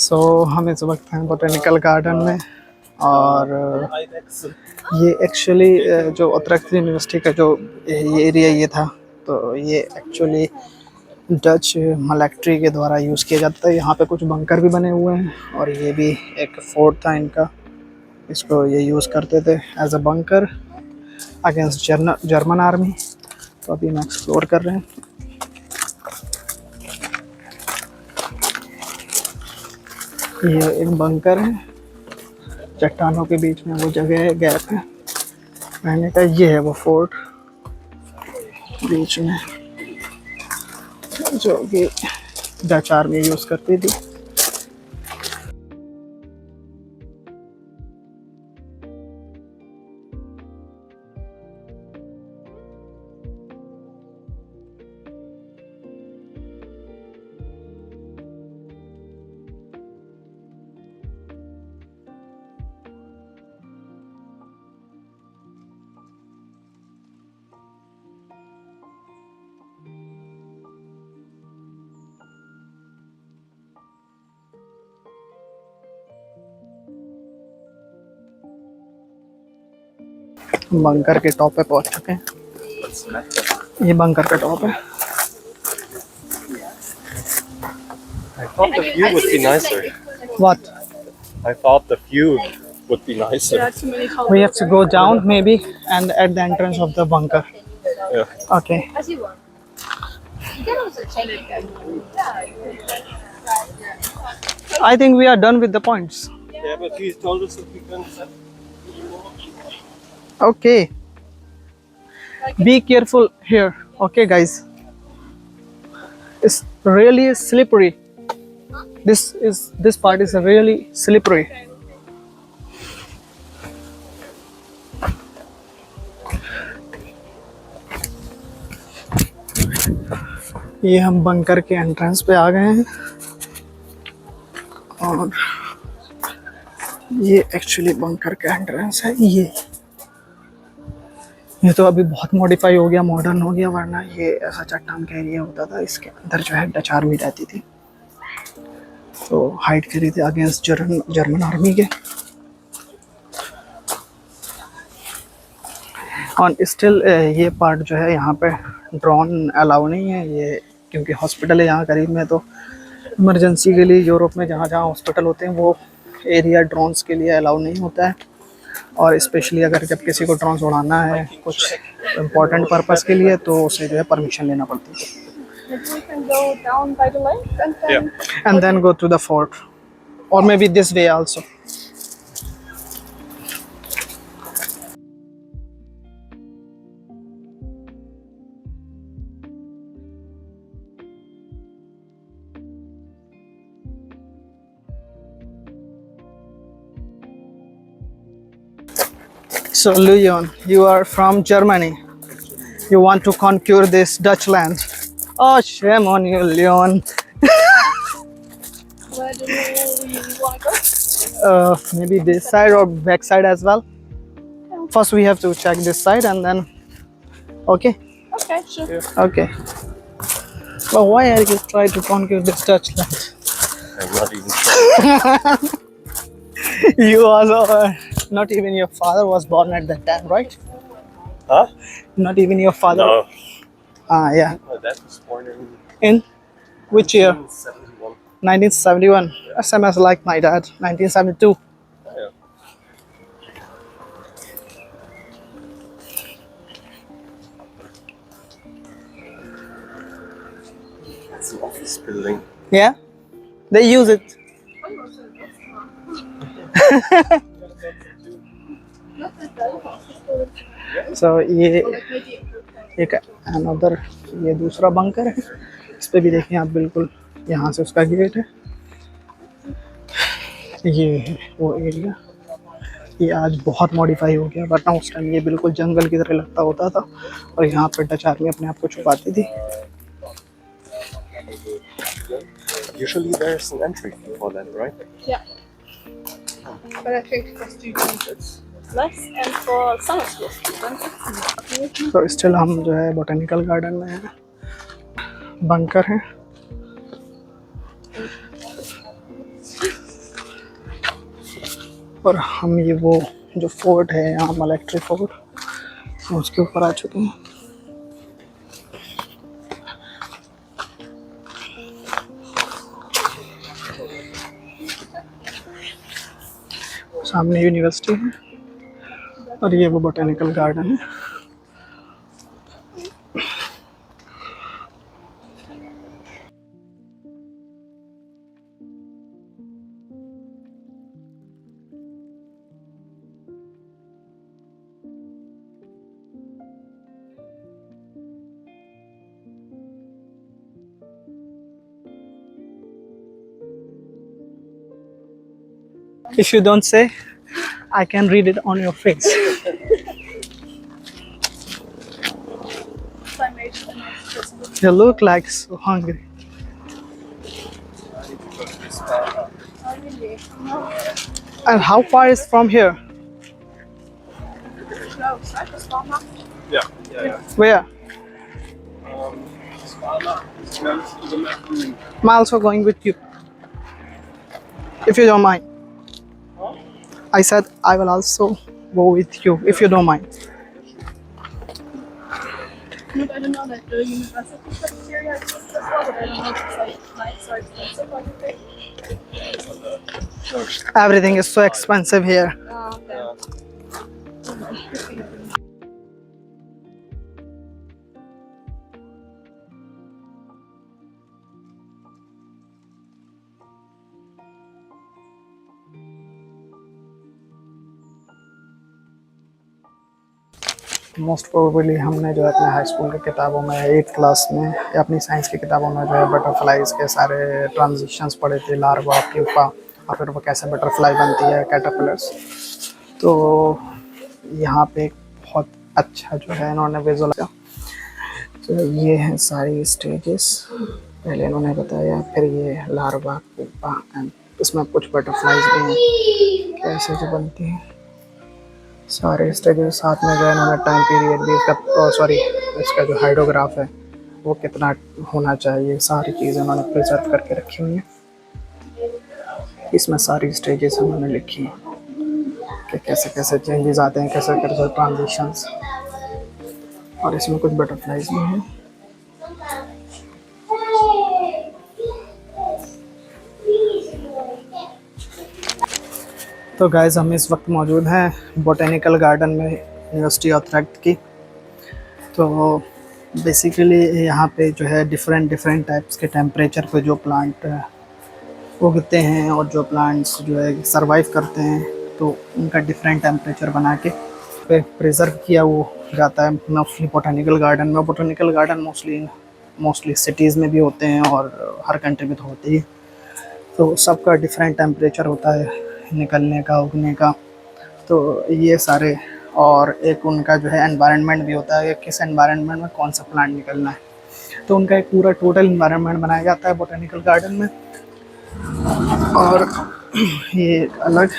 सो हम इस वक्त हैं बोटेनिकल गार्डन में। और ये एक्चुअली जो उत्तराखंड यूनिवर्सिटी का जो ये एरिया ये था, तो ये एक्चुअली डच मलेक्ट्री के द्वारा यूज़ किया जाता है। यहाँ पे कुछ बंकर भी बने हुए हैं और ये भी एक फोर्ट था इनका। इसको ये यूज़ करते थे as a bunker against German army. तो अभी हम एक्सप्लोर कर रहे हैं। ये एक बंकर है, चट्टानों के बीच में वो जगह है, गैप है रहने का। ये है वो फोर्ट बीच में जो कि डच आर्मी यूज़ करती थी। बंकर के टॉप पे पहुंच चुके हैं। ये बंकर का टॉप है। I thought the view would be nicer. What? I thought the view would be nicer. We have to go down maybe and at the entrance of the bunker. Yeah. Okay. I think we are done with the points. Yeah, but he told us that we can. Okay. Be careful here. Okay, guys. It's really slippery. This part is really slippery. ये हम bunker के entrance पे आ गए हैं और ये actually bunker का entrance है। ये तो अभी बहुत मॉडिफाई हो गया, मॉडर्न हो गया, वरना ये ऐसा चट्टान का एरिया होता था। इसके अंदर जो है डच आर्मी रहती थी, तो हाइड करी थी अगेंस्ट जर्मन आर्मी के। और स्टिल ये पार्ट जो है यहाँ पे ड्रोन अलाउ नहीं है, ये क्योंकि हॉस्पिटल है यहाँ करीब में, तो इमरजेंसी के लिए यूरोप में जहाँ जहाँ हॉस्पिटल होते हैं वो एरिया ड्रोन्स के लिए अलाउ नहीं होता है। और स्पेशली अगर जब किसी को ड्रोन उड़ाना है कुछ इम्पोर्टेंट पर्पस के लिए, तो उसे जो है परमिशन लेना पड़ती है। And then go to the fort, or maybe this way also. So Leon, you are from Germany. You want to conquer this Dutch land. Oh, shame on you, Leon. Where do you want to go? Maybe this side or back side as well. First we have to check this side and then, okay? Okay, sure. Okay. But why are you trying to conquer this Dutch land? I'm not even sure. You also, not even your father was born at that time, right? Huh? Not even your father? No. Ah, yeah. My dad was born In which year? 1971. 1971. Same as like my dad, 1972. Yeah. It's an office building. Yeah? They use it. So ये एक another, ये दूसरा bunker है। इस पे भी देखें आप, बिल्कुल यहाँ से उसका गेट है। ये है वो एरिया। ये आज बहुत मॉडिफाई हो गया, वरना उस टाइम ये बिल्कुल जंगल की तरह लगता होता था और यहाँ पर डच आर्मी अपने आप को छुपाती थी। Usually there's an entry for that, right? Yeah. But I think it costs 200 less, and for summer school students. तो स्टिल हम जो है बोटेनिकल गार्डन में हैं, बंकर है। और हम ये वो जो फोर्ट है यहाँ मलेक्ट्री फोर्ट उसके ऊपर आ चुके हैं। सामने यूनिवर्सिटी है और ये वो बोटेनिकल गार्डन है। If you don't say, I can read it on your face. So I made a nice Christmas. You look like so hungry. Oh, really? No. And how far is from here? Close, right? Just warm up. Yeah, yeah. Where? Smells to the left. I'm also going with you. If you don't mind. I said I will also go with you if you don't mind. No, but I don't know that the university cafeteria is just as well, but I don't know if it's like nice or expensive or anything. Everything is so expensive here. Oh, okay. Most probably हमने जो है अपने high school की किताबों में 8th class में या अपनी साइंस की किताबों में जो है बटरफ्लाइज के सारे ट्रांजिशंस पढ़े थे, लार्वा, प्यूपा और फिर वो कैसे बटरफ्लाई बनती है, कैटरपिलर्स। तो यहाँ पे एक बहुत अच्छा जो है इन्होंने विजुअल, तो ये हैं सारी स्टेजेस पहले इन्होंने बताया, फिर ये लार्वा, प्यूपा एंड इसमें कुछ बटरफ्लाइज भी हैं कैसे जो बनती हैं, सारे स्टेजेस साथ में जो है इन्होंने टाइम पीरियड भी इसका जो हाइड्रोग्राफ है वो कितना होना चाहिए, सारी चीज़ें उन्होंने प्रिजर्व करके रखी हुई हैं। इसमें सारी स्टेजेस उन्होंने लिखी हैं कि कैसे कैसे चेंजेस आते हैं, कैसे कैसे ट्रांजिशंस, और इसमें कुछ बटरफ्लाइज भी हैं। तो गाइस हम इस वक्त मौजूद हैं बोटेनिकल गार्डन में यूनिवर्सिटी ऑफ यूट्रेक्ट की। तो बेसिकली यहाँ पे जो है डिफरेंट टाइप्स के टेम्परेचर पे जो प्लांट उगते हैं और जो प्लांट्स जो है सरवाइव करते हैं, तो उनका डिफरेंट टेम्परेचर बना के फिर प्रिजर्व किया वो जाता है मोस्टली बोटेनिकल गार्डन में। बोटेनिकल गार्डन मोस्टली सिटीज़ में भी होते हैं और हर कंट्री में तो होते ही, तो सबका डिफरेंट टेम्परेचर होता है निकलने का, उगने का। तो ये सारे, और एक उनका जो है एनवायरनमेंट भी होता है कि किस एनवायरनमेंट में कौन सा प्लांट निकलना है, तो उनका एक पूरा टोटल एनवायरनमेंट बनाया जाता है बोटेनिकल गार्डन में। और ये एक अलग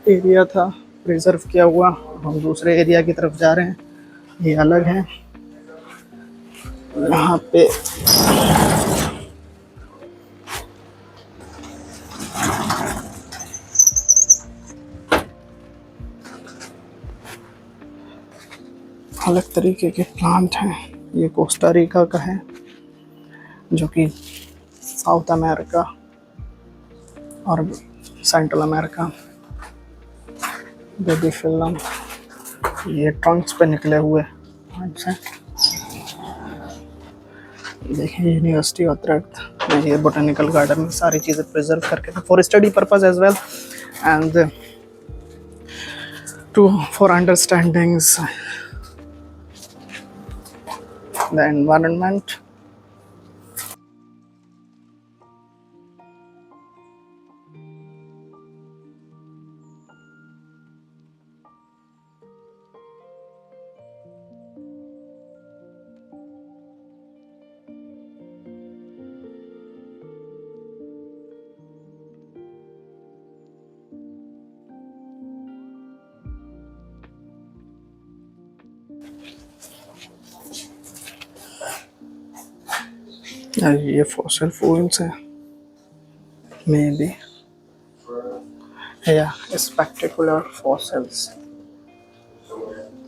एरिया था प्रिजर्व किया हुआ, हम दूसरे एरिया की तरफ जा रहे हैं, ये अलग है। यहाँ पे अलग तरीके के प्लांट हैं। ये कोस्टा रिका का है जो कि साउथ अमेरिका और सेंट्रल अमेरिका। बेबी फिल्म, ये ट्रंक्स पे निकले हुए प्लांट्स हैं। देखिए यूनिवर्सिटी ऑफ यूट्रेक्ट में ये बोटेनिकल गार्डन में सारी चीज़ें प्रिजर्व करके for study purpose as well and for understandings the environment. ये फॉसिल फ्यूल्स है maybe, Yeah, spectacular fossils.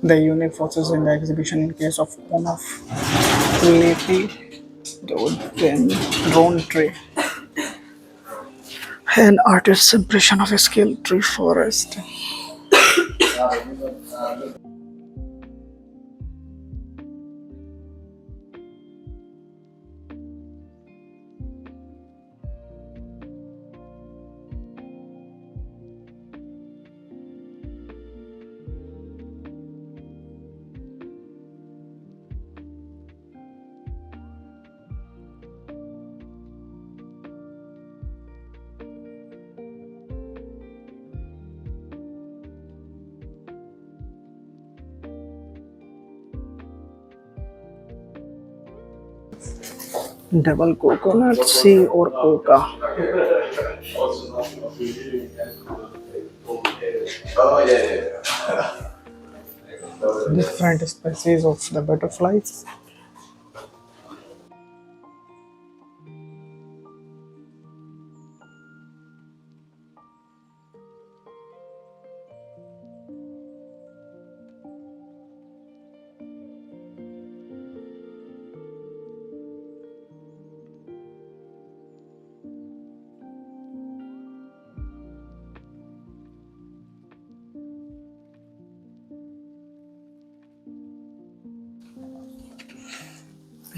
The unique fossils in the exhibition in case of one of Leti drone tree. An artist's impression of a scaled tree forest. Double coconut, sea or coca. Different species of the butterflies.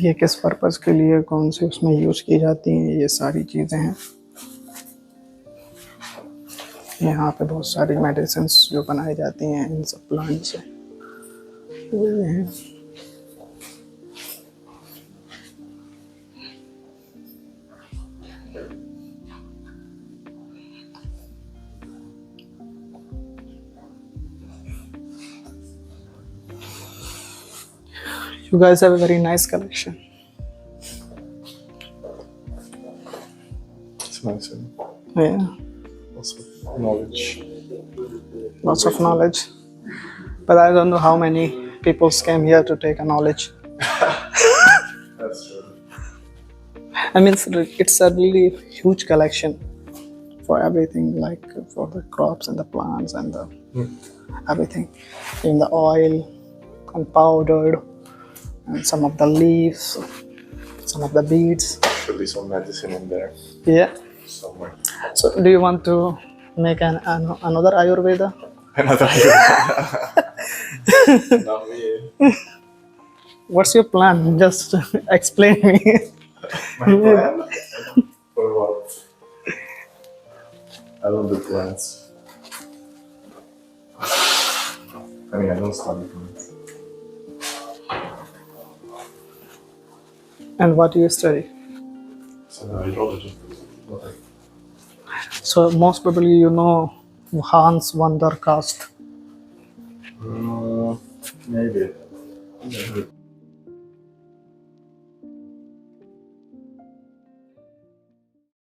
ये किस purpose के लिए कौन सी उसमें use की जाती हैं, ये सारी चीज़ें हैं। यहाँ पे बहुत सारी मेडिसिन जो बनाई जाती हैं इन सब प्लांट से, ये हैं। You guys have a very nice collection. It's nice and Yeah, also knowledge. lots of knowledge. But I don't know how many people came here to take a knowledge. That's true. I mean, it's a really huge collection for everything, like for the crops and the plants and the everything, in the oil and powdered, and some of the leaves, some of the beads. Should be some medicine in there Yeah. somewhere. So, do you want to make another Ayurveda? Another Not me. What's your plan? Just explain me. My plan? For what? I don't do plants. I mean, I don't study plants. And what do you study? So hydrology. So most probably you know Hans van der Kast. Maybe.